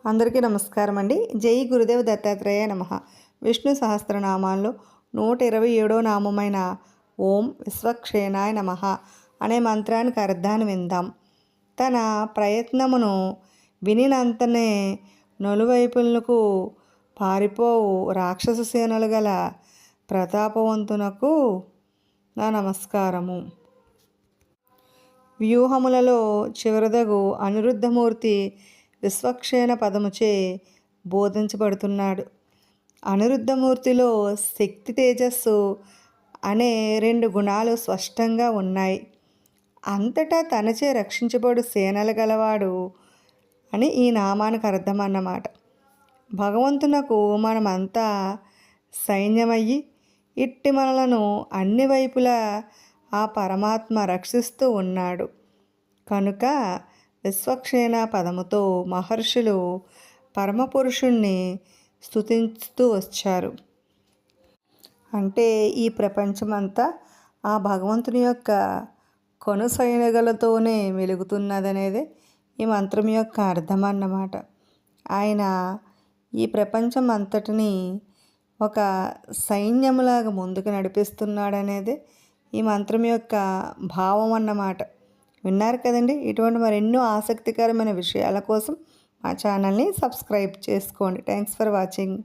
అందరికీ నమస్కారం అండి. జై గురుదేవ్ దత్తాత్రేయ నమః. విష్ణు సహస్రనామాల్లో 127వ నామమైన ఓం విశ్వక్షేణాయ నమః అనే మంత్రానికి అర్థాన్ని విందాం. తన ప్రయత్నమును వినినంతనే నలువైపులకు పారిపోవు రాక్షస సేనలు గల ప్రతాపవంతునకు నా నమస్కారము. వ్యూహములలో చివరిదగు అనిరుద్ధమూర్తి విశ్వక్షేణ పదముచే బోధించబడుతున్నాడు. అనిరుద్ధమూర్తిలో శక్తి, తేజస్సు అనే 2 గుణాలు స్పష్టంగా ఉన్నాయి. అంతటా తనచే రక్షించబడు సేనలు గలవాడు అని ఈ నామానికి అర్థం అన్నమాట. భగవంతునకు మనమంతా సైన్యమయ్యి ఇట్టి మనలను అన్ని వైపులా ఆ పరమాత్మ రక్షిస్తూ ఉన్నాడు కనుక విశ్వక్షేణ పదముతో మహర్షులు పరమపురుషుణ్ణి స్తుతిస్తూ వచ్చారు. అంటే ఈ ప్రపంచమంతా ఆ భగవంతుని యొక్క కొనసైనగలతోనే వెలుగుతున్నదనేదే ఈ మంత్రం యొక్క అర్థం అన్నమాట. ఆయన ఈ ప్రపంచం అంతటిని ఒక సైన్యములాగా ముందుకు నడిపిస్తున్నాడనేదే ఈ మంత్రం యొక్క భావం అన్నమాట. విన్నారు కదండి. ఇటువంటి మరెన్నో ఆసక్తికరమైన విషయాల కోసం మా ఛానల్ని సబ్స్క్రైబ్ చేసుకోండి. Thanks for watching.